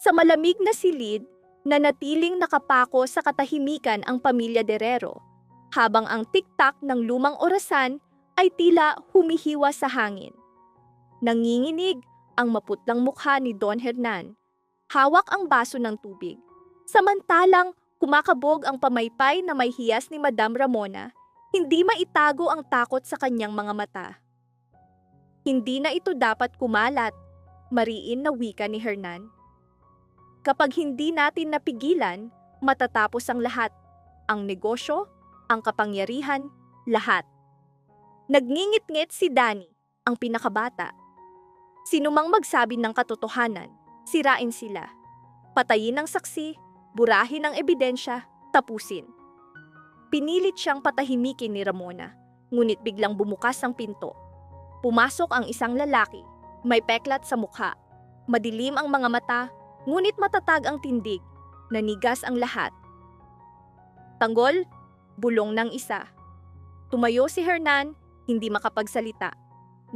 Sa malamig na silid, nanatiling nakapako sa katahimikan ang pamilya Derero, habang ang tiktak ng lumang orasan ay tila humihiwa sa hangin. Nanginginig ang maputlang mukha ni Don Hernan, hawak ang baso ng tubig. Samantalang kumakabog ang pamaypay na may hiyas ni Madam Ramona, hindi maitago ang takot sa kanyang mga mata. Hindi na ito dapat kumalat, mariin na wika ni Hernan. Kapag hindi natin napigilan, matatapos ang lahat. Ang negosyo, ang kapangyarihan, lahat. Nagngingit-ngit si Danny, ang pinakabata. Sinumang magsabi ng katotohanan, sirain sila. Patayin ang saksi, burahin ang ebidensya, tapusin. Pinilit siyang patahimikin ni Ramona, ngunit biglang bumukas ang pinto. Pumasok ang isang lalaki, may peklat sa mukha. Madilim ang mga mata, ngunit matatag ang tindig, nanigas ang lahat. Tanggol, bulong ng isa. Tumayo si Hernan, hindi makapagsalita.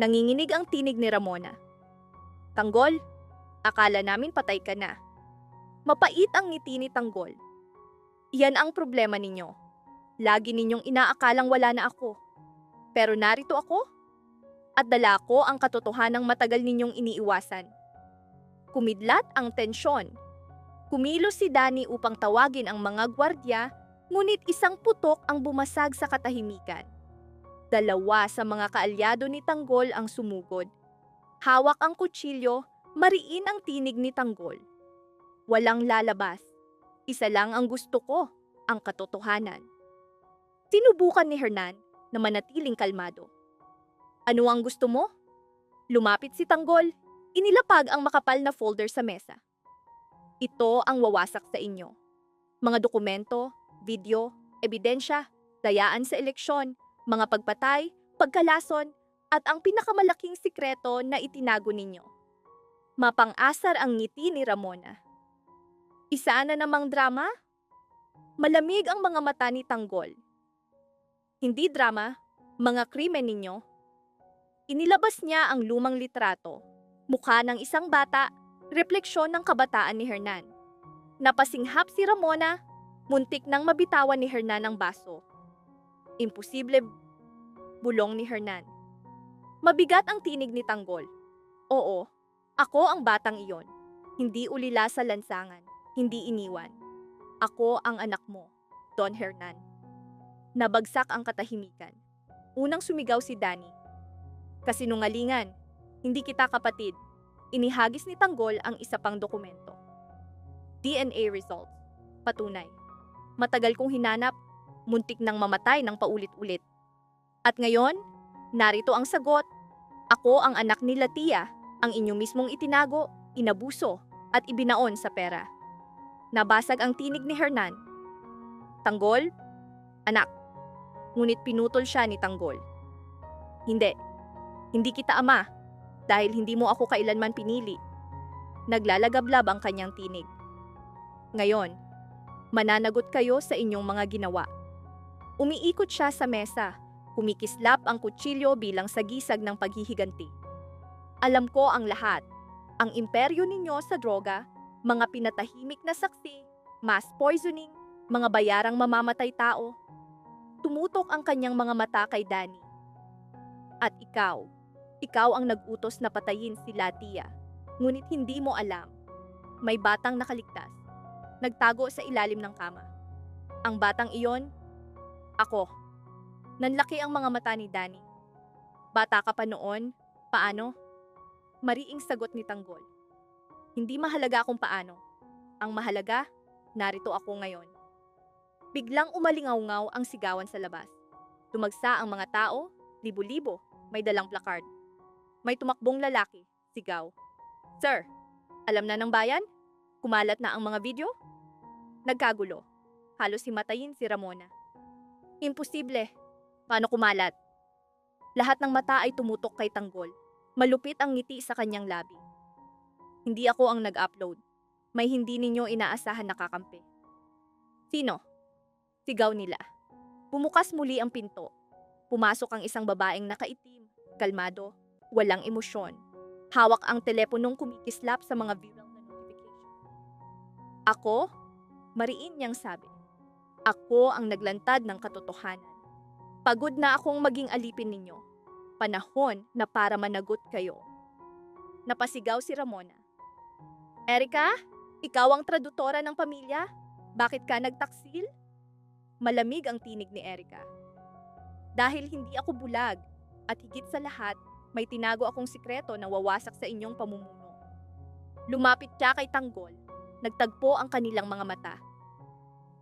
Nanginginig ang tinig ni Ramona. Tanggol, akala namin patay ka na. Mapait ang ngiti ni Tanggol. Iyan ang problema ninyo. Lagi ninyong inaakalang wala na ako. Pero narito ako, at dala ko ang katotohanang matagal ninyong iniiwasan. Kumidlat ang tensyon. Kumilos si Danny upang tawagin ang mga gwardya, ngunit isang putok ang bumasag sa katahimikan. Dalawa sa mga kaalyado ni Tanggol ang sumugod. Hawak ang kutsilyo, mariin ang tinig ni Tanggol. Walang lalabas. Isa lang ang gusto ko, ang katotohanan. Sinubukan ni Hernan na manatiling kalmado. Ano ang gusto mo? Lumapit si Tanggol. Inilapag ang makapal na folder sa mesa. Ito ang wawasak sa inyo. Mga dokumento, video, ebidensya, dayaan sa eleksyon, mga pagpatay, pagkalason, at ang pinakamalaking sikreto na itinago ninyo. Mapang-asar ang ngiti ni Ramona. Isa na namang drama? Malamig ang mga mata ni Tanggol. Hindi drama, mga krimen ninyo. Inilabas niya ang lumang litrato. Mukha ng isang bata, refleksyon ng kabataan ni Hernan. Napasinghap si Ramona, muntik nang mabitawan ni Hernan ang baso. Imposible, bulong ni Hernan. Mabigat ang tinig ni Tanggol. Oo, ako ang batang iyon. Hindi ulila sa lansangan, hindi iniwan. Ako ang anak mo, Don Hernan. Nabagsak ang katahimikan. Unang sumigaw si Danny. Kasinungalingan. Hindi kita kapatid. Inihagis ni Tanggol ang isa pang dokumento. DNA results. Patunay. Matagal kong hinanap, muntik nang mamatay ng paulit-ulit. At ngayon, narito ang sagot. Ako ang anak ni Latia, ang inyo mismong itinago, inabuso, at ibinaon sa pera. Nabasag ang tinig ni Hernan. Tanggol? Anak. Ngunit pinutol siya ni Tanggol. Hindi kita ama. Dahil hindi mo ako kailanman pinili. Naglalagablab ang kanyang tinig. Ngayon, mananagot kayo sa inyong mga ginawa. Umiikot siya sa mesa, kumikislap ang kutsilyo bilang sagisag ng paghihiganti. Alam ko ang lahat. Ang imperyo ninyo sa droga, mga pinatahimik na saksi, mass poisoning, mga bayarang mamamatay tao. Tumutok ang kanyang mga mata kay Danny. At ikaw ang nag-utos na patayin si Latia. Ngunit hindi mo alam. May batang nakaligtas. Nagtago sa ilalim ng kama. Ang batang iyon, ako. Nanlaki ang mga mata ni Danny. Bata ka pa noon, paano? Mariing sagot ni Tanggol. Hindi mahalaga kung paano. Ang mahalaga, narito ako ngayon. Biglang umalingaw-ngaw ang sigawan sa labas. Tumagsa ang mga tao, libo-libo, may dalang placard. May tumakbong lalaki, sigaw. Sir, alam na ng bayan? Kumalat na ang mga video? Nagkagulo. Halos himatayin si Ramona. Imposible. Paano kumalat? Lahat ng mata ay tumutok kay Tanggol. Malupit ang ngiti sa kanyang labi. Hindi ako ang nag-upload. May hindi ninyo inaasahan na kakampi. Sino? Sigaw nila. Bumukas muli ang pinto. Pumasok ang isang babaeng nakaitim, kalmado, walang emosyon. Hawak ang teleponong kumikislap sa mga viral na notification. Ako? Mariin niyang sabi. Ako ang naglantad ng katotohanan. Pagod na akong maging alipin ninyo. Panahon na para managot kayo. Napasigaw si Ramona. Erika, ikaw ang tradutora ng pamilya? Bakit ka nagtaksil? Malamig ang tinig ni Erika. Dahil hindi ako bulag at higit sa lahat, may tinago akong sikreto na wawasak sa inyong pamumuno. Lumapit siya kay Tanggol. Nagtagpo ang kanilang mga mata.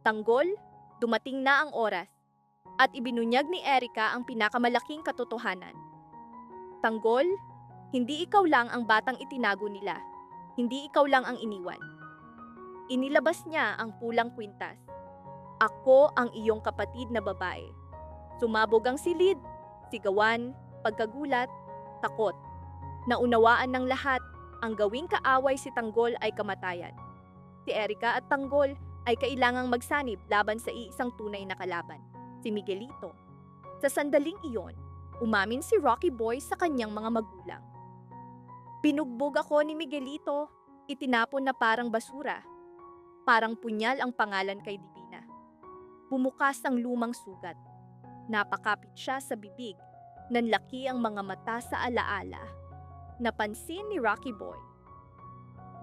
Tanggol, dumating na ang oras at ibinunyag ni Erika ang pinakamalaking katotohanan. Tanggol, hindi ikaw lang ang batang itinago nila. Hindi ikaw lang ang iniwan. Inilabas niya ang pulang kwintas. Ako ang iyong kapatid na babae. Sumabog ang silid, sigawan, pagkagulat, takot. Naunawaan ng lahat, ang gawing kaaway si Tanggol ay kamatayan. Si Erika at Tanggol ay kailangang magsanib laban sa iisang tunay na kalaban, si Miguelito. Sa sandaling iyon, umamin si Rocky Boy sa kanyang mga magulang. Binugbog ako ni Miguelito, itinapon na parang basura. Parang punyal ang pangalan kay Divina. Bumukas ang lumang sugat. Napakapit siya sa bibig. Nanlaki ang mga mata sa alaala. Napansin ni Rocky Boy.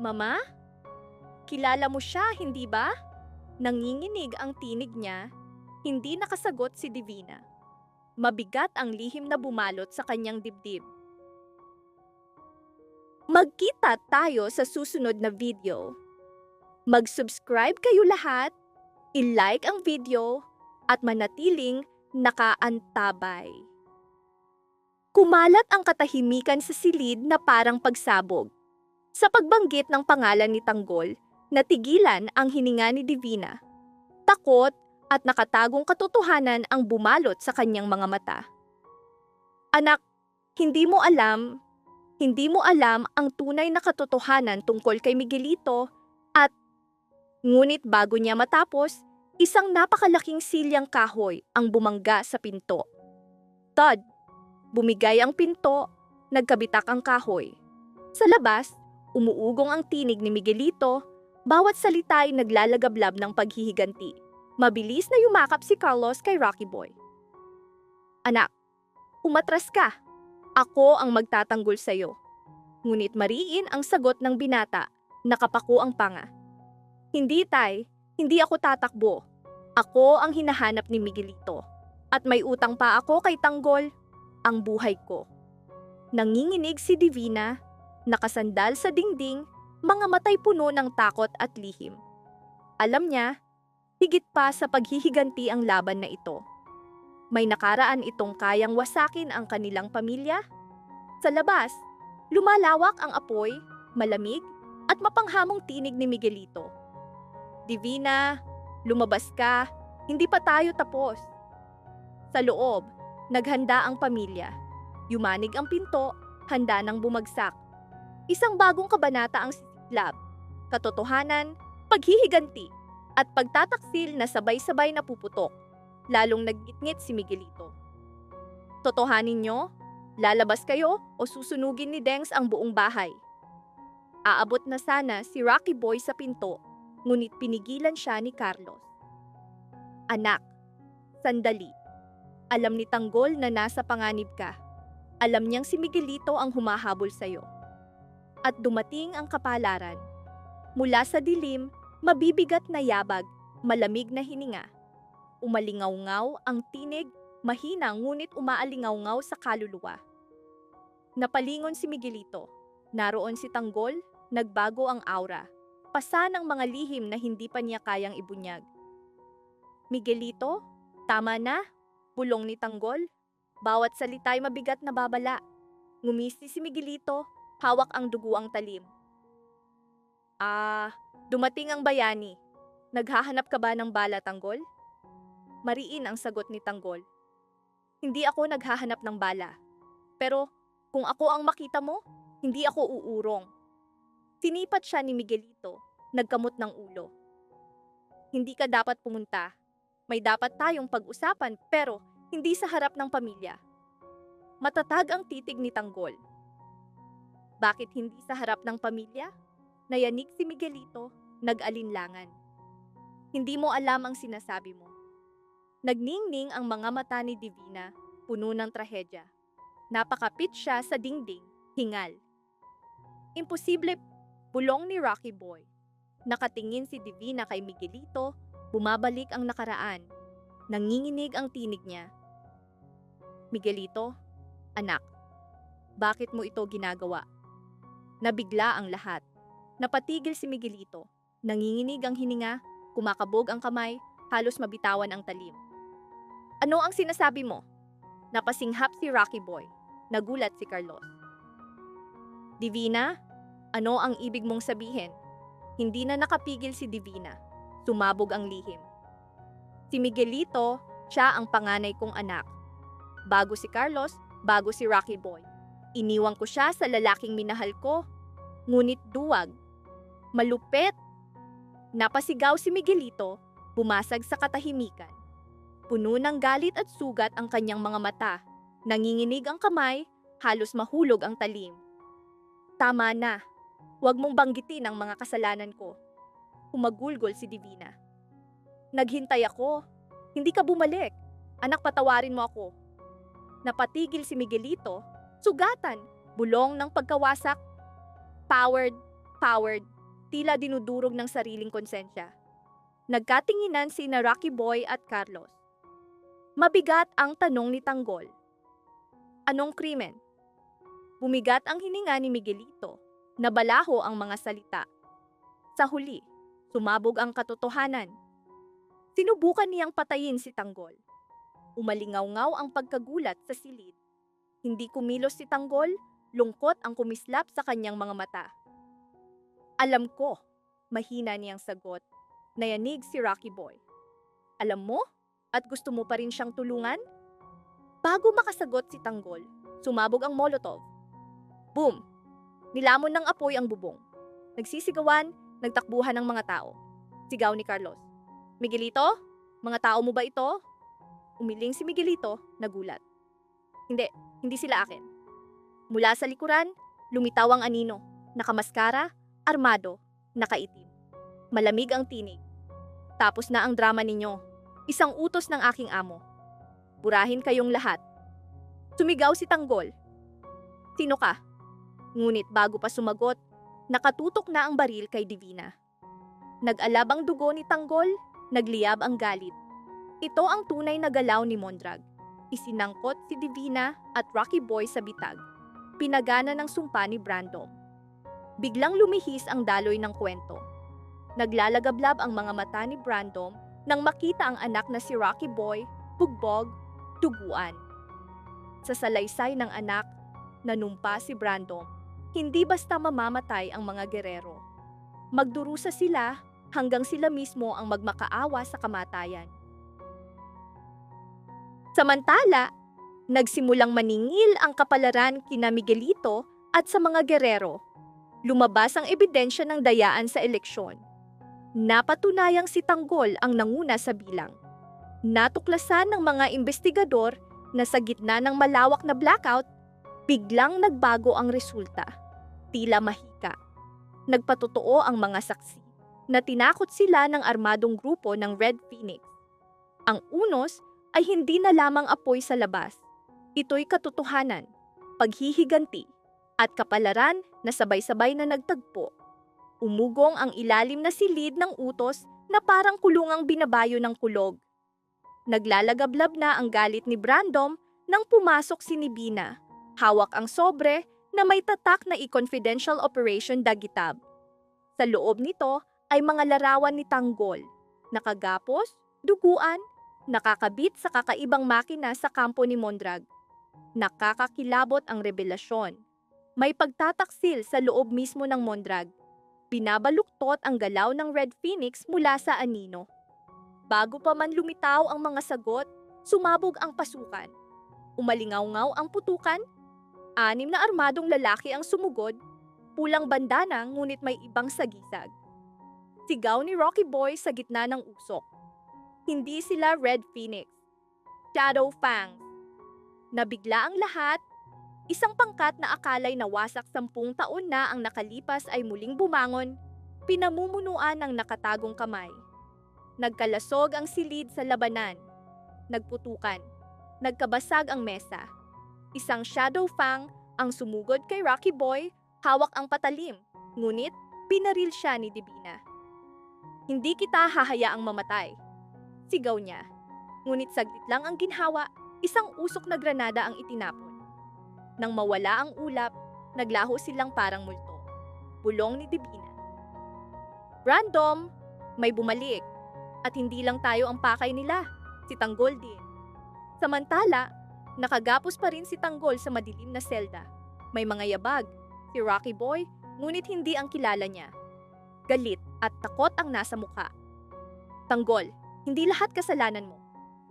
Mama? Kilala mo siya, hindi ba? Nanginginig ang tinig niya. Hindi nakasagot si Divina. Mabigat ang lihim na bumalot sa kanyang dibdib. Magkita tayo sa susunod na video. Mag-subscribe kayo lahat, i-like ang video, at manatiling nakaantabay. Kumalat ang katahimikan sa silid na parang pagsabog. Sa pagbanggit ng pangalan ni Tanggol, natigilan ang hininga ni Divina. Takot at nakatagong katotohanan ang bumalot sa kanyang mga mata. Anak, hindi mo alam ang tunay na katotohanan tungkol kay Miguelito at ngunit bago niya matapos, isang napakalaking silyang kahoy ang bumangga sa pinto. Thud! Bumigay ang pinto, nagkabitak ang kahoy. Sa labas, umuugong ang tinig ni Miguelito, bawat salita ay naglalagablab ng paghihiganti. Mabilis na yumakap si Carlos kay Rocky Boy. Anak, umatras ka. Ako ang magtatanggol sa'yo. Ngunit mariin ang sagot ng binata, nakapako ang panga. Hindi tay, hindi ako tatakbo. Ako ang hinahanap ni Miguelito. At may utang pa ako kay Tanggol, ang buhay ko. Nanginginig si Divina, nakasandal sa dingding, mga matay puno ng takot at lihim. Alam niya, higit pa sa paghihiganti ang laban na ito. May nakaraan itong kayang wasakin ang kanilang pamilya. Sa labas, lumalawak ang apoy, malamig, at mapanghamong tinig ni Miguelito. Divina, lumabas ka, hindi pa tayo tapos. Sa loob, naghanda ang pamilya. Yumanig ang pinto, handa nang bumagsak. Isang bagong kabanata ang sisiklab. Katotohanan, paghihiganti, at pagtataksil na sabay-sabay na puputok. Lalong naggitngit si Miguelito. Totohanin nyo? Lalabas kayo o susunugin ni Dengs ang buong bahay? Aabot na sana si Rocky Boy sa pinto, ngunit pinigilan siya ni Carlos. Anak, sandali. Alam ni Tanggol na nasa panganib ka. Alam niyang si Miguelito ang humahabol sa'yo. At dumating ang kapalaran. Mula sa dilim, mabibigat na yabag, malamig na hininga. Umalingaw-ngaw ang tinig, mahina ngunit umaalingaw-ngaw sa kaluluwa. Napalingon si Miguelito. Naroon si Tanggol, nagbago ang aura. Pasa ng mga lihim na hindi pa niya kayang ibunyag. Miguelito, tama na, bulong ni Tanggol. Bawat salita'y mabigat na babala. Ngumisi si Miguelito, hawak ang duguang talim. Dumating ang bayani. Naghahanap ka ba ng bala, Tanggol? Mariin ang sagot ni Tanggol. Hindi ako naghahanap ng bala. Pero kung ako ang makita mo, hindi ako uurong. Sinipat siya ni Miguelito, nagkamot ng ulo. Hindi ka dapat pumunta. May dapat tayong pag-usapan pero hindi sa harap ng pamilya. Matatag ang titig ni Tanggol. Bakit hindi sa harap ng pamilya? Nayanig si Miguelito. nag-alinlangan. Hindi mo alam ang sinasabi mo. Nagningning ang mga mata ni Divina, puno ng trahedya. Napakapit siya sa dingding, hingal. Imposible, bulong ni Rocky Boy. Nakatingin si Divina kay Miguelito, bumabalik ang nakaraan. Nanginginig ang tinig niya. Miguelito, anak, bakit mo ito ginagawa? Nabigla ang lahat. Napatigil si Miguelito. Nanginginig ang hininga, kumakabog ang kamay, halos mabitawan ang talim. Ano ang sinasabi mo? Napasinghap si Rocky Boy. Nagulat si Carlos. Divina, ano ang ibig mong sabihin? Hindi na nakapigil si Divina. Sumabog ang lihim. Si Miguelito, siya ang panganay kong anak. Bago si Carlos, bago si Rocky Boy. Iniwan ko siya sa lalaking minahal ko. Ngunit duwag. Malupit. Napasigaw si Miguelito, bumasag sa katahimikan. Puno ng galit at sugat ang kanyang mga mata. Nanginginig ang kamay, halos mahulog ang talim. Tama na. Huwag mong banggitin ang mga kasalanan ko. Humagulgol si Divina. Naghintay ako. Hindi ka bumalik. Anak, patawarin mo ako. Napatigil si Miguelito. Sugatan. Bulong ng pagkawasak. Powered. Tila dinudurog ng sariling konsensya. Nagkatinginan sina Rocky Boy at Carlos. Mabigat ang tanong ni Tanggol. Anong krimen? Bumigat ang hininga ni Miguelito. Nabalaho ang mga salita. Sa huli, sumabog ang katotohanan. Sinubukan niyang patayin si Tanggol. Umalingaw-ngaw ang pagkagulat sa silid. Hindi kumilos si Tanggol, lungkot ang kumislap sa kanyang mga mata. Alam ko, mahina niyang sagot. Nayanig si Rocky Boy. Alam mo? At gusto mo pa rin siyang tulungan? Bago makasagot si Tanggol, sumabog ang Molotov. Boom! Nilamon ng apoy ang bubong. Nagsisigawan, nagtakbuhan ng mga tao. Sigaw ni Carlos. Miguelito, mga tao mo ba ito? Umiling si Miguelito, nagulat. Hindi sila akin. Mula sa likuran, lumitaw ang anino, nakamaskara, armado, nakaitim. Malamig ang tinig. Tapos na ang drama ninyo. Isang utos ng aking amo. Burahin kayong lahat. Sumigaw si Tanggol. Sino ka? Ngunit bago pa sumagot, nakatutok na ang baril kay Divina. Nag-alab ang dugo ni Tanggol, nagliyab ang galit. Ito ang tunay na galaw ni Mondrag. Isinangkot si Divina at Rocky Boy sa bitag. Pinagana ng sumpa ni Brandom. Biglang lumihis ang daloy ng kwento. Naglalagablab ang mga mata ni Brandom nang makita ang anak na si Rocky Boy, bugbog, duguan. Sa salaysay ng anak, nanumpa si Brandom. Hindi basta mamamatay ang mga gerero. Magdurusa sila hanggang sila mismo ang magmakaawa sa kamatayan. Samantala, nagsimulang maningil ang kapalaran kina Miguelito at sa mga gerero. Lumabas ang ebidensya ng dayaan sa eleksyon. Napatunayang si Tanggol ang nanguna sa bilang. Natuklasan ng mga investigador na sa gitna ng malawak na blackout, biglang nagbago ang resulta. Tila mahika. Nagpatotoo ang mga saksi na tinakot sila ng armadong grupo ng Red Phoenix. Ang unos ay hindi na lamang apoy sa labas. Ito'y katotohanan, paghihiganti, at kapalaran na sabay-sabay na nagtagpo. Umugong ang ilalim na silid ng utos na parang kulungang binabayo ng kulog. Naglalagablab na ang galit ni Brandom nang pumasok si Nibina. Hawak ang sobre na may tatak na i-confidential operation Dagitab. Sa loob nito ay mga larawan ni Tanggol, nakagapos, duguan, nakakabit sa kakaibang makina sa kampo ni Mondrag. Nakakakilabot ang revelasyon. May pagtataksil sa loob mismo ng Mondrag. Binabaluktot ang galaw ng Red Phoenix mula sa anino. Bago pa man lumitaw ang mga sagot, sumabog ang pasukan. Umalingaw-ngaw ang putukan. 6 na armadong lalaki ang sumugod, pulang bandana ngunit may ibang sagisag. Sigaw ni Rocky Boy sa gitna ng usok. Hindi sila Red Phoenix. Shadow Fangs. Nabigla ang lahat. Isang pangkat na akalay na wasak 10 taon na ang nakalipas ay muling bumangon. pinamumunuan ng nakatagong kamay. Nagkalasog ang silid sa labanan. Nagputukan. Nagkabasag ang mesa. Isang shadow fang ang sumugod kay Rocky Boy, hawak ang patalim, ngunit pinaril siya ni Divina. "Hindi kita hahayaang mamatay," sigaw niya. Ngunit saglit lang ang ginhawa, isang usok na granada ang itinapon. Nang mawala ang ulap, naglaho silang parang multo. Bulong ni Divina. "Random, may bumalik. At hindi lang tayo ang pakay nila, si Tanggol din." Samantala, nakagapos pa rin si Tanggol sa madilim na selda. May mga yabag, si Rocky Boy, ngunit hindi ang kilala niya. Galit at takot ang nasa mukha. "Tanggol, hindi lahat kasalanan mo.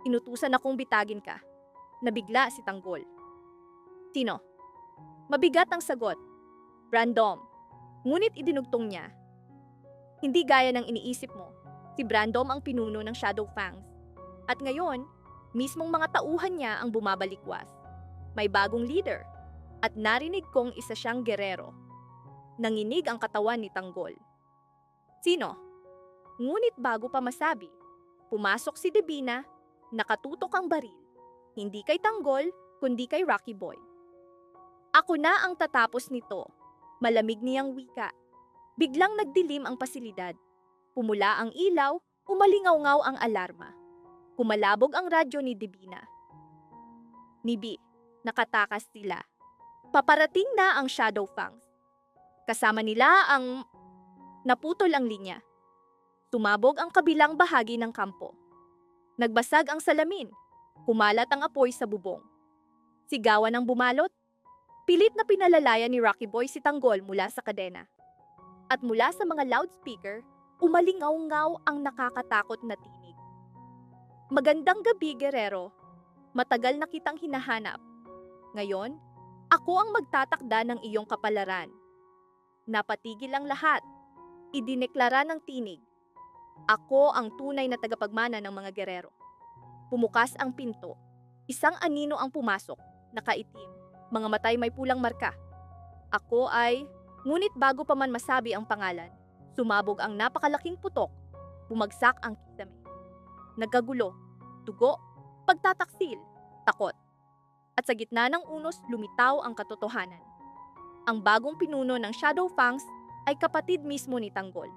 Inutusan akong bitagin ka." Nabigla si Tanggol. "Sino?" Mabigat ang sagot. "Brandom." Ngunit idinugtong niya. "Hindi gaya ng iniisip mo. Si Brandom ang pinuno ng Shadow Fangs. At ngayon, mismong mga tauhan niya ang bumabalikwas. May bagong leader. At narinig kong isa siyang gerero." Nanginig ang katawan ni Tanggol. "Sino?" Ngunit bago pa masabi, pumasok si Divina, nakatutok ang baril. Hindi kay Tanggol, kundi kay Rocky Boy. "Ako na ang tatapos nito." Malamig niyang wika. Biglang nagdilim ang pasilidad. Pumula ang ilaw, umalingaw-ngaw ang alarma. Kumalabog ang radyo ni Divina. "Nibi, nakatakas sila. Paparating na ang Shadow Fangs. Kasama nila ang..." Naputol ang linya. Tumabog ang kabilang bahagi ng kampo. Nagbasag ang salamin. Kumalat ang apoy sa bubong. Sigawan ng bumalot. Pilit na pinalalayan ni Rocky Boy si Tanggol mula sa kadena. At mula sa mga loudspeaker, umalingaw-ngaw ang nakakatakot na tinig. "Magandang gabi, Guerrero. Matagal na kitang hinahanap. Ngayon, ako ang magtatakda ng iyong kapalaran." Napatigil ang lahat. Idineklara ng tinig. "Ako ang tunay na tagapagmana ng mga Guerrero." Pumukas ang pinto. Isang anino ang pumasok, nakaitim, mga matay may pulang marka. "Ako ay..." Ngunit bago pa man masabi ang pangalan, sumabog ang napakalaking putok. Bumagsak ang kisame. Nagkagulo, dugo, pagtataksil, takot. At sa gitna ng unos, lumitaw ang katotohanan. Ang bagong pinuno ng Shadow Fangs ay kapatid mismo ni Tanggol.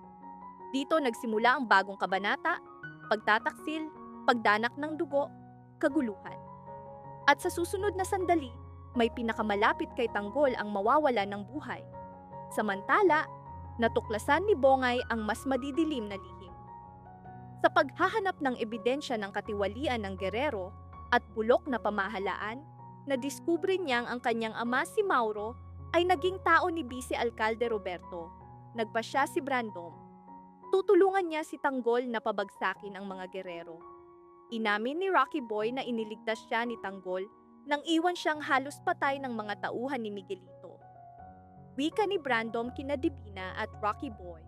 Dito nagsimula ang bagong kabanata, pagtataksil, pagdanak ng dugo, kaguluhan. At sa susunod na sandali, may pinakamalapit kay Tanggol ang mawawala ng buhay. Samantala, natuklasan ni Bongay ang mas madidilim na lihim. Sa paghahanap ng ebidensya ng katiwalian ng Guerrero at bulok na pamahalaan, nadiskubre niyang ang kanyang ama si Mauro ay naging tao ni Vice Alcalde Roberto. Nagpasya si Brandom. Tutulungan niya si Tanggol na pabagsakin ang mga Guerrero. Inamin ni Rocky Boy na iniligtas siya ni Tanggol nang iwan siyang halos patay ng mga tauhan ni Miguelito. Wika ni Brandom kina Divina at Rocky Boy.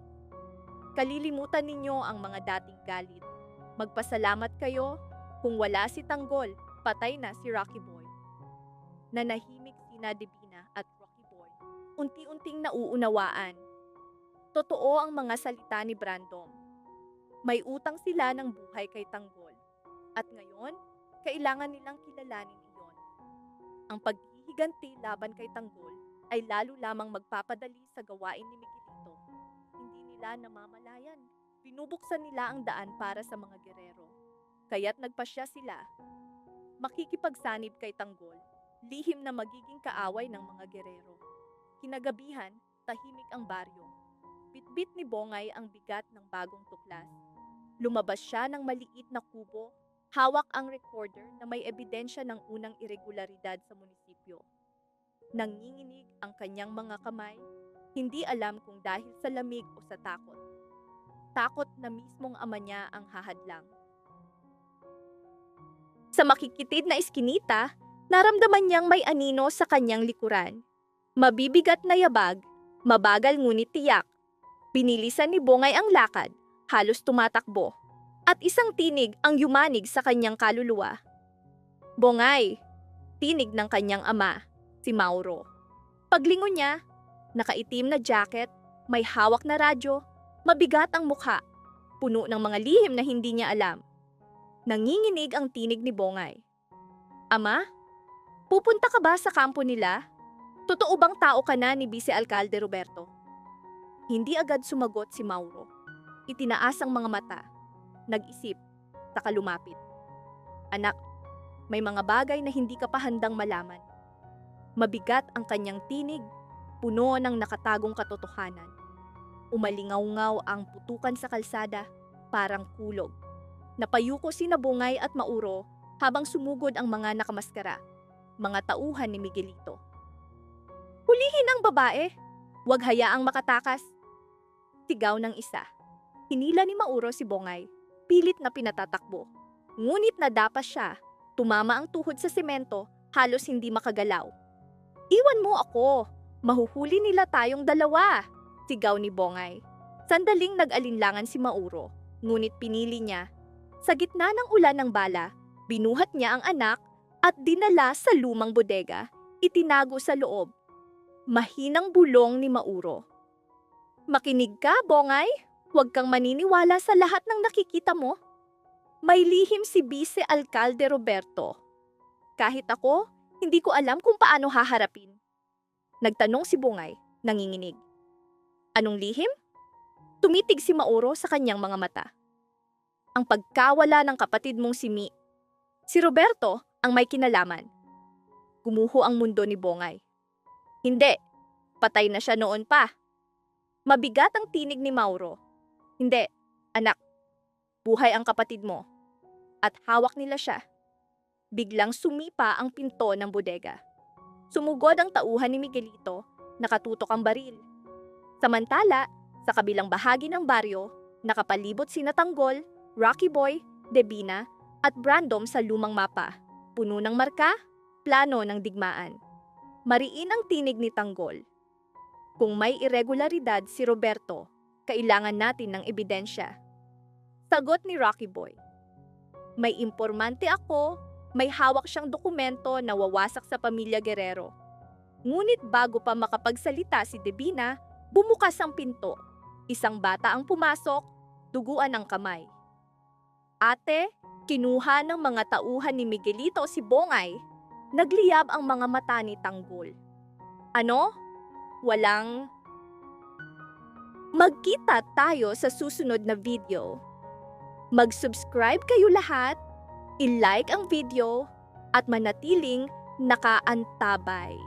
"Kalilimutan ninyo ang mga dating galit. Magpasalamat kayo, kung wala si Tanggol, patay na si Rocky Boy." Nanahimik sina Divina at Rocky Boy. Unti-unting nauunawaan. Totoo ang mga salita ni Brandom. May utang sila ng buhay kay Tanggol. At ngayon, kailangan nilang kilalanin iyon. Ang paghihiganti laban kay Tanggol ay lalo lamang magpapadali sa gawain ni Miguelito. Hindi nila namamalayan. Binubuksan nila ang daan para sa mga Guerrero. Kaya't nagpasya sila. Makikipagsanib kay Tanggol, lihim na magiging kaaway ng mga Guerrero. Kinagabihan, tahimik ang baryo. Bitbit ni Bongay ang bigat ng bagong tuklas. Lumabas siya ng maliit na kubo, hawak ang recorder na may ebidensya ng unang irregularidad sa munisipyo. Nanginginig ang kanyang mga kamay, hindi alam kung dahil sa lamig o sa takot. Takot na mismong ama niya ang hahadlang. Sa makikitid na iskinita, naramdaman niyang may anino sa kanyang likuran. Mabibigat na yabag, mabagal ngunit tiyak. Binilisan ni Bongay ang lakad, halos tumatakbo, at isang tinig ang yumanig sa kanyang kaluluwa. "Bongay!" Tinig ng kanyang ama, si Mauro. Paglingon niya, nakaitim na jacket, may hawak na radyo, Mabigat ang mukha, puno ng mga lihim na hindi niya alam. Nanginginig ang tinig ni Bongay. Ama, pupunta ka ba sa kampo nila? Totoo bang tao ka na ni Vice Alcalde Roberto? Hindi agad sumagot si Mauro. Itinaas ang mga mata. Nag-isip, saka lumapit. Anak, may mga bagay na hindi ka pa handang malaman. Mabigat ang kanyang tinig, puno ng nakatagong katotohanan. Umalingaw-ngaw ang putukan sa kalsada, parang kulog. Napayuko sina Bongay at Mauro habang sumugod ang mga nakamaskara, mga tauhan ni Miguelito. Hulihin ang babae! Huwag hayaang makatakas! Sigaw ng isa. Hinila ni Mauro si Bongay, pilit na pinatatakbo. Ngunit nadapas siya, tumama ang tuhod sa semento, halos hindi makagalaw. Iwan mo ako! Mahuhuli nila tayong dalawa! Sigaw ni Bongay. Sandaling nag-alinlangan si Mauro, ngunit pinili niya. Sa gitna ng ulan ng bala, binuhat niya ang anak at dinala sa lumang bodega, itinago sa loob. Mahinang bulong ni Mauro. Makinig ka, Bongay. Huwag kang maniniwala sa lahat ng nakikita mo. May lihim si Vice Alcalde Roberto. Kahit ako, hindi ko alam kung paano haharapin. Nagtanong si Bongay, nanginginig. Anong lihim? Tumitig si Mauro sa kanyang mga mata. Ang pagkawala ng kapatid mong si Mi. Si Roberto ang may kinalaman. Gumuho ang mundo ni Bongay. Hindi, patay na siya noon pa. Mabigat ang tinig ni Mauro. Hindi, anak, buhay ang kapatid mo. At hawak nila siya. Biglang sumipa ang pinto ng bodega. Sumugod ang tauhan ni Miguelito, nakatutok ang baril. Samantala, sa kabilang bahagi ng baryo, nakapalibot sina Tanggol, Rocky Boy, Debina, at Brandom sa lumang mapa. Puno ng marka, plano ng digmaan. Mariin ang tinig ni Tanggol. Kung may irregularidad si Roberto, kailangan natin ng ebidensya. Sagot ni Rocky Boy. May impormante ako, may hawak siyang dokumento na wawasak sa pamilya Guerrero. Ngunit bago pa makapagsalita si Debina, bumukas ang pinto. Isang bata ang pumasok, duguan ang kamay. Ate, kinuha ng mga tauhan ni Miguelito si Bongay. Nagliyab ang mga mata ni Tanggol. Ano? Walang... Magkita tayo sa susunod na video. Mag-subscribe kayo lahat, i-like ang video, at manatiling nakaantabay.